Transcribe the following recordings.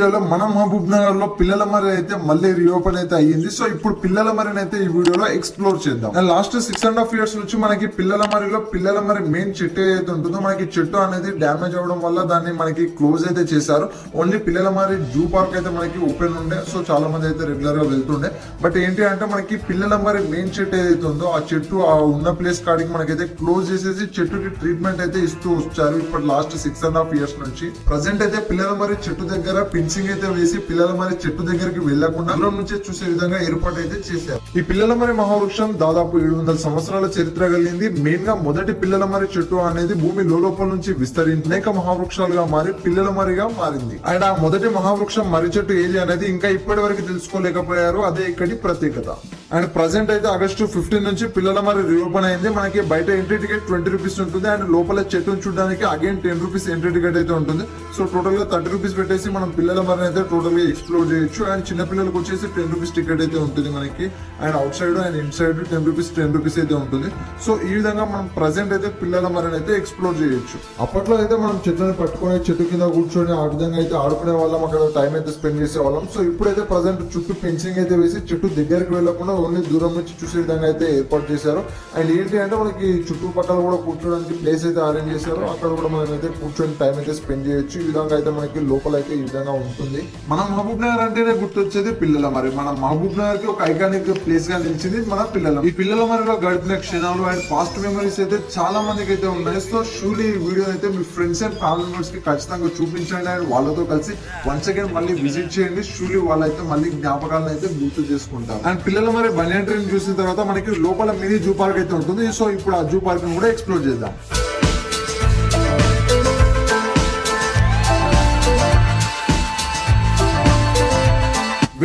వీడియోలో మన మహబూబ్ నగర్ లో పిల్లల మరి అయితే మళ్ళీ రీఓపెన్ అయితే అయ్యింది. సో ఇప్పుడు పిల్లల మరిని అయితే ఈ వీడియోలో ఎక్స్ప్లోర్ చేద్దాం. లాస్ట్ 6.5 years నుంచి మనకి పిల్లల మరి మెయిన్ చెట్టు ఏదైతే ఉంటుందో మనకి చెట్టు అనేది డ్యామేజ్ అవడం వల్ల దాన్ని మనకి క్లోజ్ అయితే చేశారు. ఓన్లీ పిల్లల మరి జూ పార్క్ అయితే మనకి ఓపెన్ ఉండే. సో చాలా మంది అయితే రెగ్యులర్ గా వెళ్తుండే. బట్ ఏంటి అంటే మనకి పిల్లల మరి మెయిన్ చెట్టు ఏదైతే ఉందో ఆ చెట్టు ఆ ఉన్న ప్లేస్ కాడికి మనకైతే క్లోజ్ చేసేసి చెట్టుకి ట్రీట్మెంట్ అయితే ఇస్తూ వచ్చారు. ఇప్పుడు లాస్ట్ 6.5 years నుంచి ప్రజెంట్ అయితే పిల్లల మరి చెట్టు దగ్గర ఫెన్సింగ్ అయితే వేసి పిల్లల మరి చెట్టు దగ్గరికి వెళ్లకుండా దూరం నుంచే చూసే విధంగా ఏర్పాటు అయితే చేశారు. ఈ పిల్లల మరి మహావృక్షం దాదాపు 700 సంవత్సరాల చరిత్ర కలిగింది. మెయిన్ గా మొదటి పిల్లల మరి చెట్టు అనేది భూమి లోపల నుంచి విస్తరించి అనేక మహావృక్షాలుగా మారి పిల్లల మరిగా మారింది. అండ్ ఆ మొదటి మహావృక్షం మరి చెట్టు ఏది అనేది ఇంకా ఇప్పటి వరకు తెలుసుకోలేకపోయారు. అదే ఇక్కడి ప్రత్యేకత. అండ్ ప్రజెంట్ అయితే August 15 నుంచి పిల్లల మరి రీఓపెన్ అయింది. మనకి బయట ఎంట్రీ టికెట్ 20 రూపీస్ ఉంటుంది. అండ్ లోపల చెట్టును చూడడానికి అగైన్ 10 రూపీస్ ఎంట్రీ టికెట్ అయితే ఉంటుంది. సో టోటల్ గా 30 రూపీస్ పెట్టేసి మనం పిల్లల మరిని అయితే టోటల్ గా ఎక్స్ప్లోర్ చేయొచ్చు. అండ్ చిన్న పిల్లలకు వచ్చేసి 10 రూపీస్ టికెట్ అయితే ఉంటుంది మనకి. And out side and in side 10 rupees అయితే ఉంటుంది. సో ఈ విధంగా మనం ప్రజెంట్ అయితే పిల్లల మరిని అయితే ఎక్స్ప్లోర్ చేయొచ్చు. అప్పట్లో అయితే మనం చెట్లను పట్టుకొని చెట్టు కింద కూర్చొని ఆ విధంగా అయితే ఆడుకునే వాళ్ళం, అక్కడ టైం అయితే స్పెండ్ చేసే వాళ్ళం. సో ఇప్పుడైతే ప్రజెంట్ చుట్టూ ఫెన్సింగ్ అయితే వేసి చెట్టు దగ్గరికి వెళ్లకుండా ఓన్లీ దూరం నుంచి చూసే విధంగా అయితే ఏర్పాటు చేశారు. అండ్ ఏంటి అంటే మనకి చుట్టుపక్కల కూడా కూర్చోడానికి ప్లేస్ అయితే అరేంజ్ చేశారు. అక్కడ కూడా మనం అయితే కూర్చొని టైం అయితే స్పెండ్ చేయొచ్చు. ఈ విధంగా అయితే మనకి లోపల అయితే ఈ విధంగా ఉంటుంది. మనం మహబూబ్ నగర్ అంటేనే గుర్తొచ్చేది పిల్లల మరి. మన మహబూబ్ నగర్ కి ఒక ఐకానిక్ ప్లేస్ గా నిలిచింది మన పిల్లల. ఈ పిల్లల మరిలో గడిపిన క్షణాలు అండ్ పాస్ట్ మెమరీస్ అయితే చాలా మందికి అయితే ఉన్నాయి. సో షూలీ ఈ వీడియో అయితే మీ ఫ్రెండ్స్ అండ్ ఫ్యామిలీ మెంబర్స్ కి ఖచ్చితంగా చూపించండి. అండ్ వాళ్ళతో కలిసి వన్స్ అగైన్ మళ్ళీ విజిట్ చేయండి. షూలీ వాళ్ళైతే మళ్ళీ జ్ఞాపకాలను అయితే గుర్తు చేసుకుంటారు. అండ్ పిల్లల మరి బనియన్ ట్రైన్ చూసిన తర్వాత మనకి లోపల మినీ జూ పార్క్ అయితే ఉంటుంది. సో ఇప్పుడు ఆ జూ పార్క్ ని కూడా ఎక్స్ప్లోర్ చేద్దాం.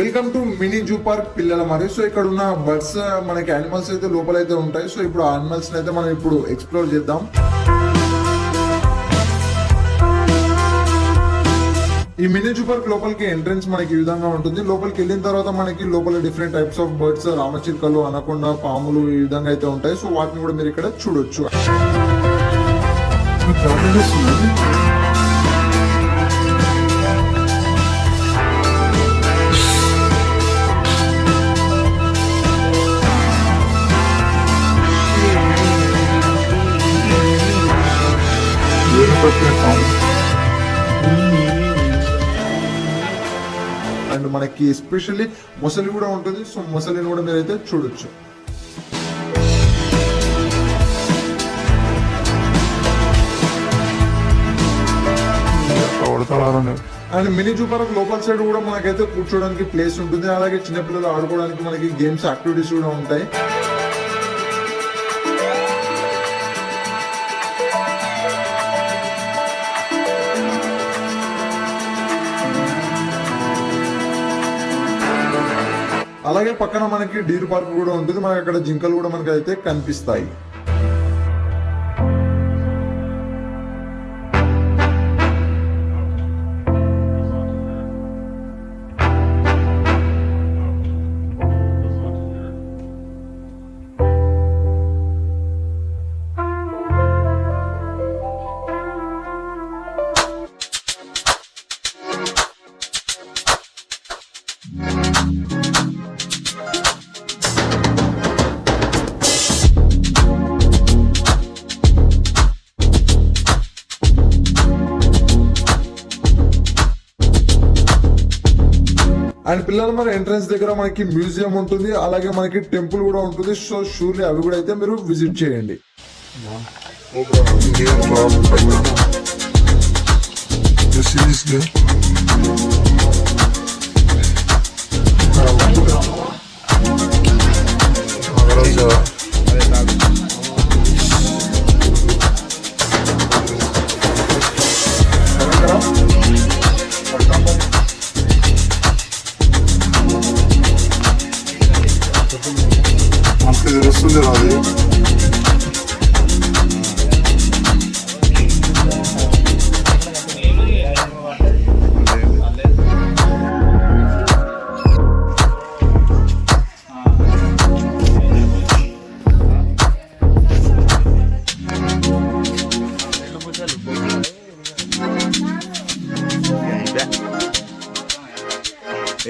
Welcome to mini zoo park పిల్లల మరి. సో ఇక్కడ ఉన్న బర్డ్స్ మనకి యానిమల్స్ అయితే లోపల అయితే ఉంటాయి. సో ఇప్పుడు ఆ యానిమల్స్ అయితే మనం ఇప్పుడు ఎక్స్ప్లోర్ చేద్దాం. ఈ మినీ జూ పార్క్ లోపలికి ఎంట్రన్స్ మనకి ఈ విధంగా ఉంటుంది. లోపలికి వెళ్ళిన తర్వాత మనకి లోపల డిఫరెంట్ టైప్స్ ఆఫ్ బర్డ్స్, రామచిలుకలు, అనకొండ, పాములు ఈ విధంగా అయితే ఉంటాయి. సో వాటిని కూడా మీరు ఇక్కడ చూడొచ్చు. అండ్ మనకి ఎస్పెషల్లీ మొసలి కూడా ఉంటుంది. సో మొసలిని కూడా మీరైతే చూడొచ్చు. అండ్ మినీ జూ పార్క్ లోపల సైడ్ కూడా మనకైతే కూర్చోడానికి ప్లేస్ ఉంటుంది. అలాగే చిన్నపిల్లలు ఆడుకోవడానికి మనకి గేమ్స్ యాక్టివిటీస్ కూడా ఉంటాయి. అలాగే పక్కన మనకి డీర్ పార్క్ కూడా ఉంటుంది. మనకి అక్కడ జింకలు కూడా మనకి అయితే కనిపిస్తాయి. అండ్ పిల్లల మరి ఎంట్రన్స్ దగ్గర మనకి మ్యూజియం ఉంటుంది. అలాగే మనకి టెంపుల్ కూడా ఉంటుంది. సో షూర్లీ అవి కూడా అయితే మీరు విజిట్ చేయండి. తెలుస్తుంది రాదు.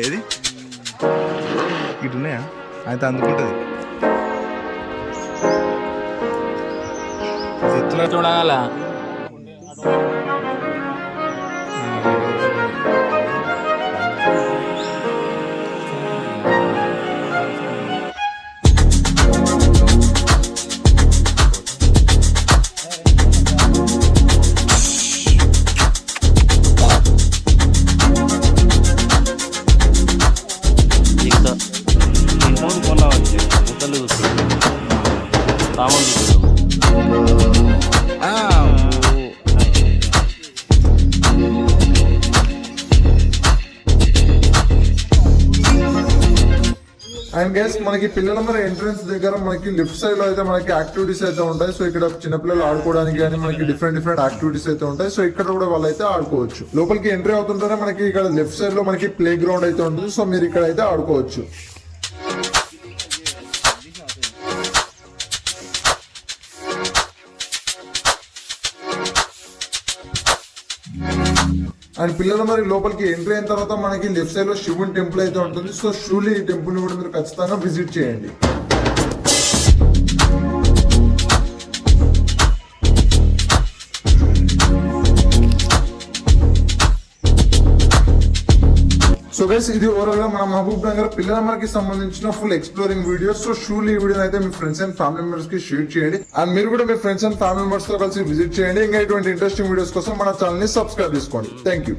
ఏది ఇటు ఉన్నాయా అయితే అందుకుంటుంది ఎత్తున చూడాల అండ్ గైస్ మనకి పిల్లల మరి ఎంట్రన్స్ దగ్గర మనకి లెఫ్ట్ సైడ్ లో అయితే మనకి యాక్టివిటీస్ అయితే ఉంటాయి. సో ఇక్కడ చిన్నపిల్లలు ఆడుకోవడానికి కానీ మనకి డిఫరెంట్ యాక్టివిటీస్ అయితే ఉంటాయి. సో ఇక్కడ కూడా వాళ్ళు అయితే ఆడుకోవచ్చు. లోపలికి ఎంట్రీ అవుతుంటేనే మనకి ఇక్కడ లెఫ్ట్ సైడ్ లో మనకి ప్లే గ్రౌండ్ అయితే ఉంటుంది. సో మీరు ఇక్కడ అయితే ఆడుకోవచ్చు. అండ్ పిల్లలు మరి లోపలికి ఎంట్రీ అయిన తర్వాత మనకి లెఫ్ట్ సైడ్ లో శివుని టెంపుల్ అయితే ఉంటుంది. సో షూలీ ఈ టెంపుల్ ని కూడా మీరు ఖచ్చితంగా విజిట్ చేయండి. సో గైస్ ఇది ఓవరాల్ గా మన మహబూబ్ నగర్ పిల్లల మనకి సంబంధించిన full exploring video. So surely ఈ వీడియో అయితే మీ ఫ్రెండ్స్ అండ్ ఫ్యామిలీ మెంబర్స్ కి షేర్ చేయండి. అండ్ మీరు కూడా మీ ఫ్రెండ్స్ అండ్ ఫ్యామిలీ మెంబర్స్ తో కలిసి విజిట్ చేయండి. ఇంకా ఇటువంటి ఇంట్రెస్టింగ్ వీడియోస్ కోసం మన ఛానల్ ని సబ్స్క్రైబ్ చేసుకోండి. Thank you.